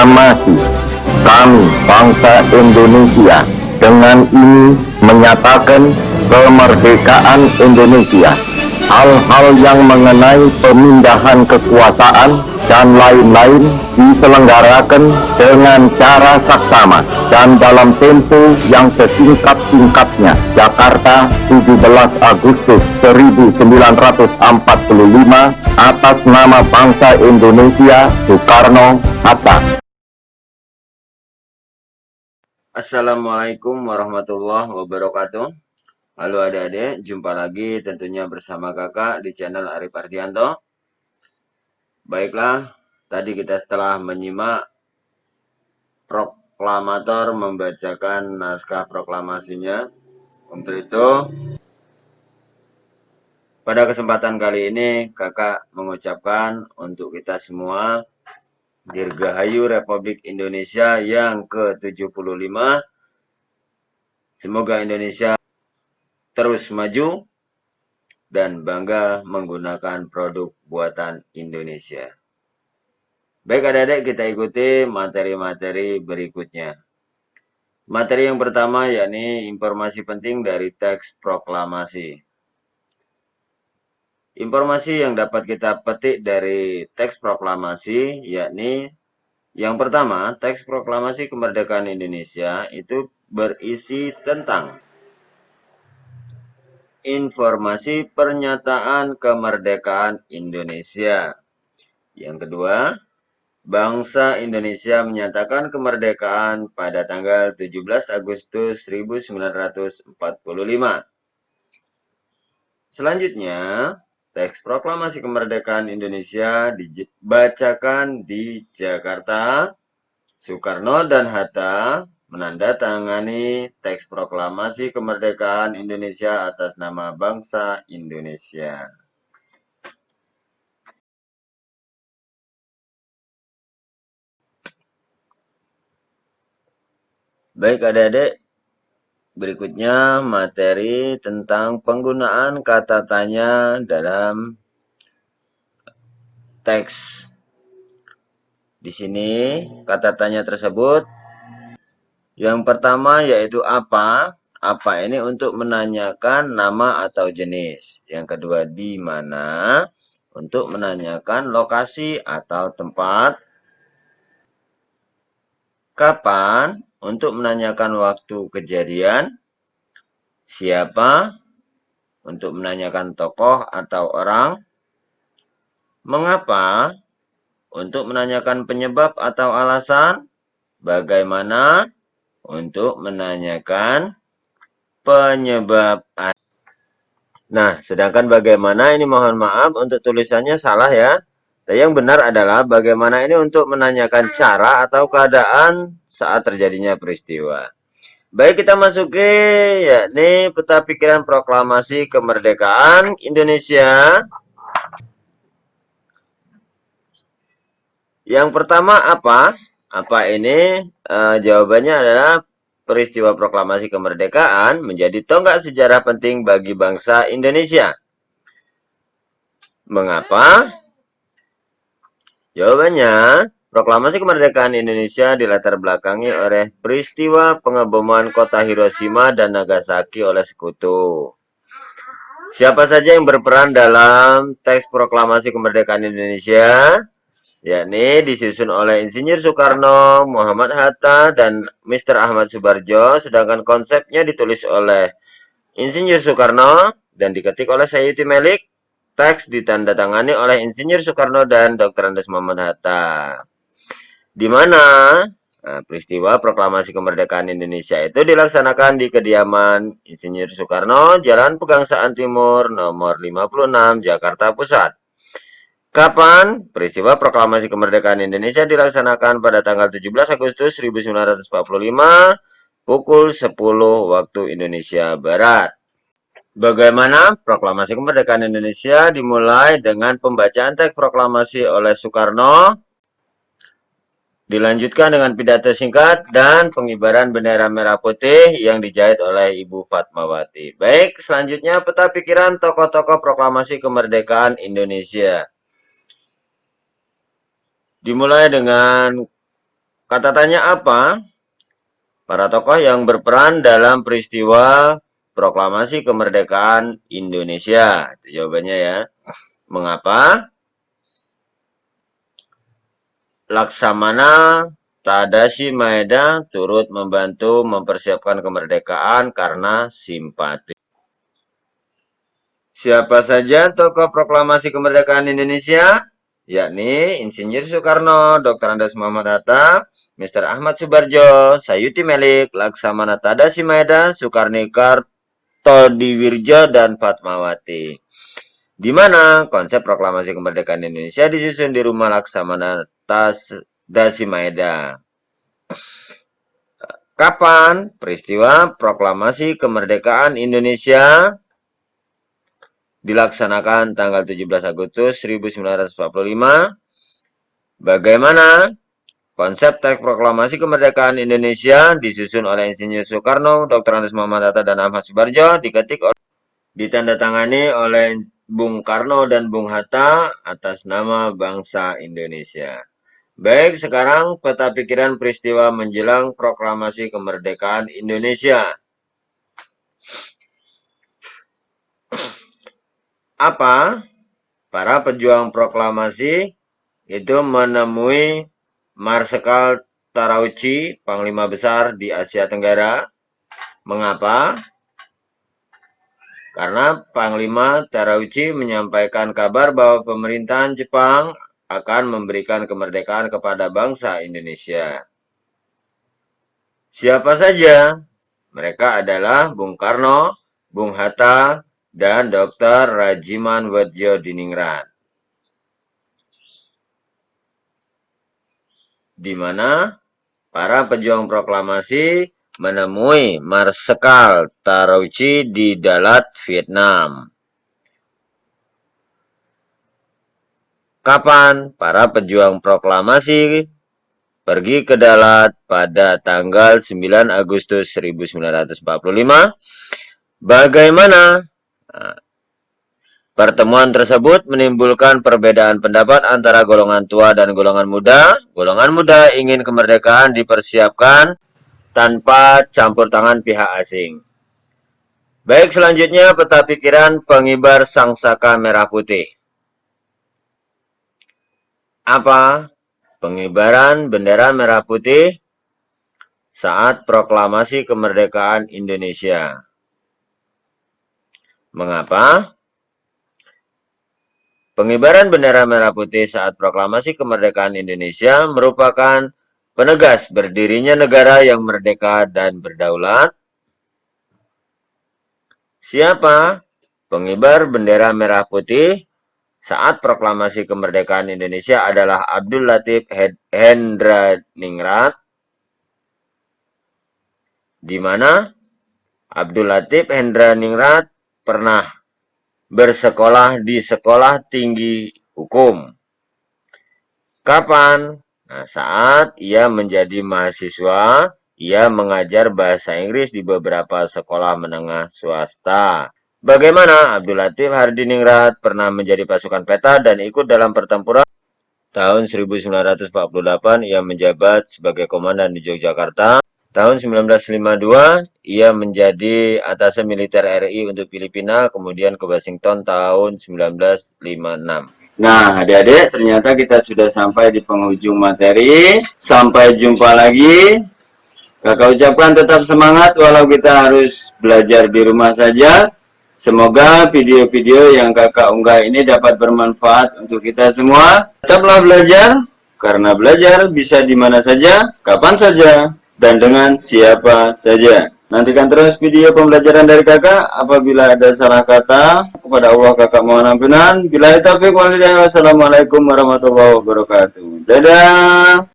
proklamasi. Kami, bangsa Indonesia, dengan ini menyatakan kemerdekaan Indonesia. Hal-hal yang mengenai pemindahan kekuasaan dan lain-lain diselenggarakan dengan cara saksama dan dalam tempo yang sesingkat-singkatnya. Jakarta, 17 Agustus 1945, atas nama bangsa Indonesia, Soekarno-Hatta. Assalamualaikum warahmatullahi wabarakatuh. Halo adik-adik, jumpa lagi tentunya bersama kakak di channel Arif Ardianto. Baiklah, tadi kita setelah menyimak proklamator membacakan naskah proklamasinya. Untuk itu, pada kesempatan kali ini kakak mengucapkan untuk kita semua Dirgahayu Republik Indonesia yang ke-75. Semoga Indonesia terus maju dan bangga menggunakan produk buatan Indonesia. Baik adik-adik, kita ikuti materi-materi berikutnya. Materi yang pertama yakni informasi penting dari teks proklamasi. Informasi yang dapat kita petik dari teks proklamasi yakni yang pertama, teks proklamasi kemerdekaan Indonesia itu berisi tentang informasi pernyataan kemerdekaan Indonesia. Yang kedua, bangsa Indonesia menyatakan kemerdekaan pada tanggal 17 Agustus 1945. Selanjutnya, teks proklamasi kemerdekaan Indonesia dibacakan di Jakarta. Soekarno dan Hatta menandatangani teks proklamasi kemerdekaan Indonesia atas nama bangsa Indonesia. Baik adik-adik, berikutnya materi tentang penggunaan kata tanya dalam teks. Di sini kata tanya tersebut yang pertama yaitu apa. Apa ini untuk menanyakan nama atau jenis. Yang kedua di mana untuk menanyakan lokasi atau tempat. Kapan untuk menanyakan waktu kejadian. Siapa untuk menanyakan tokoh atau orang. Mengapa untuk menanyakan penyebab atau alasan. Bagaimana untuk menanyakan penyebab. Nah, sedangkan bagaimana ini mohon maaf untuk tulisannya salah ya. Dan yang benar adalah bagaimana ini untuk menanyakan cara atau keadaan saat terjadinya peristiwa. Baik, kita masuki yakni peta pikiran proklamasi kemerdekaan Indonesia. Yang pertama apa? Apa ini? Jawabannya adalah peristiwa proklamasi kemerdekaan menjadi tonggak sejarah penting bagi bangsa Indonesia. Mengapa? Jawabannya, proklamasi kemerdekaan Indonesia dilatar belakangi oleh peristiwa pengeboman kota Hiroshima dan Nagasaki oleh sekutu. Siapa saja yang berperan dalam teks proklamasi kemerdekaan Indonesia? Yakni disusun oleh Insinyur Soekarno, Muhammad Hatta, dan Mr. Ahmad Subarjo, sedangkan konsepnya ditulis oleh Insinyur Soekarno dan diketik oleh Sayuti Melik. Teks ditandatangani oleh Insinyur Soekarno dan Dr. Andes Muhammad Hatta. Di mana peristiwa proklamasi kemerdekaan Indonesia itu dilaksanakan di kediaman Insinyur Soekarno, Jalan Pegangsaan Timur, nomor 56, Jakarta Pusat. Kapan peristiwa proklamasi kemerdekaan Indonesia dilaksanakan pada tanggal 17 Agustus 1945 pukul 10 waktu Indonesia Barat. Bagaimana proklamasi kemerdekaan Indonesia dimulai dengan pembacaan teks proklamasi oleh Soekarno, dilanjutkan dengan pidato singkat dan pengibaran bendera merah putih yang dijahit oleh Ibu Fatmawati. Baik, selanjutnya peta pikiran tokoh-tokoh proklamasi kemerdekaan Indonesia. Dimulai dengan Kata tanya apa? Para tokoh yang berperan dalam peristiwa proklamasi kemerdekaan Indonesia. Itu jawabannya ya. Mengapa? Laksamana Tadashi Maeda turut membantu mempersiapkan kemerdekaan karena simpati. Siapa saja tokoh proklamasi kemerdekaan Indonesia? Yakni Insinyur Soekarno, Dr. Andes Muhammad Hatta, Mr. Ahmad Subarjo, Sayuti Melik, Laksamana Tadashi Maeda, Soekarni Kartodiwirjo, dan Fatmawati. Di mana konsep proklamasi kemerdekaan Indonesia disusun di rumah Laksamana Tadashi Maeda. Kapan peristiwa proklamasi kemerdekaan Indonesia dilaksanakan tanggal 17 Agustus 1945. Bagaimana konsep teks proklamasi kemerdekaan Indonesia disusun oleh Insinyur Soekarno, Dr. Andes Muhammad Hatta, dan Ahmad Subarjo, ditandatangani oleh Bung Karno dan Bung Hatta atas nama bangsa Indonesia. Baik, sekarang peta pikiran peristiwa menjelang proklamasi kemerdekaan Indonesia. Apa? Para pejuang proklamasi itu menemui Marsekal Terauchi, Panglima Besar di Asia Tenggara. Mengapa? Karena Panglima Terauchi menyampaikan kabar bahwa pemerintahan Jepang akan memberikan kemerdekaan kepada bangsa Indonesia. Siapa saja? Mereka adalah Bung Karno, Bung Hatta, dan Dr. Rajiman Wedjodiningrat. Di mana para pejuang proklamasi menemui Marsekal Terauchi di Dalat, Vietnam. Kapan para pejuang proklamasi pergi ke Dalat? Pada tanggal 9 Agustus 1945. Bagaimana? Pertemuan tersebut menimbulkan perbedaan pendapat antara golongan tua dan golongan muda. Golongan muda ingin kemerdekaan dipersiapkan tanpa campur tangan pihak asing. Baik, selanjutnya peta pikiran pengibar sangsaka merah putih. Apa? Pengibaran bendera merah putih saat proklamasi kemerdekaan Indonesia. Mengapa? Pengibaran bendera merah putih saat proklamasi kemerdekaan Indonesia merupakan penegas berdirinya negara yang merdeka dan berdaulat. Siapa pengibar bendera merah putih saat proklamasi kemerdekaan Indonesia adalah Abdul Latif Hendraningrat, di mana Abdul Latif Hendraningrat pernah bersekolah di Sekolah Tinggi Hukum. Kapan? Nah, saat ia menjadi mahasiswa, ia mengajar bahasa Inggris di beberapa sekolah menengah swasta. Bagaimana? Abdul Latif Hardiningrat pernah menjadi pasukan peta dan ikut dalam pertempuran tahun 1948. Ia menjabat sebagai komandan di Yogyakarta. Tahun 1952, ia menjadi atase militer RI untuk Filipina, kemudian ke Washington tahun 1956. Nah, adik-adik, ternyata kita sudah sampai di penghujung materi. Sampai jumpa lagi. Kakak ucapkan tetap semangat walau kita harus belajar di rumah saja. Semoga video-video yang kakak unggah ini dapat bermanfaat untuk kita semua. Tetaplah belajar, karena belajar bisa di mana saja, kapan saja, dan dengan siapa saja. Nantikan terus video pembelajaran dari kakak. Apabila ada salah kata, kepada Allah kakak mohon ampunan. Billahi taufiq wal hidayah. Wassalamualaikum warahmatullahi wabarakatuh. Dadah.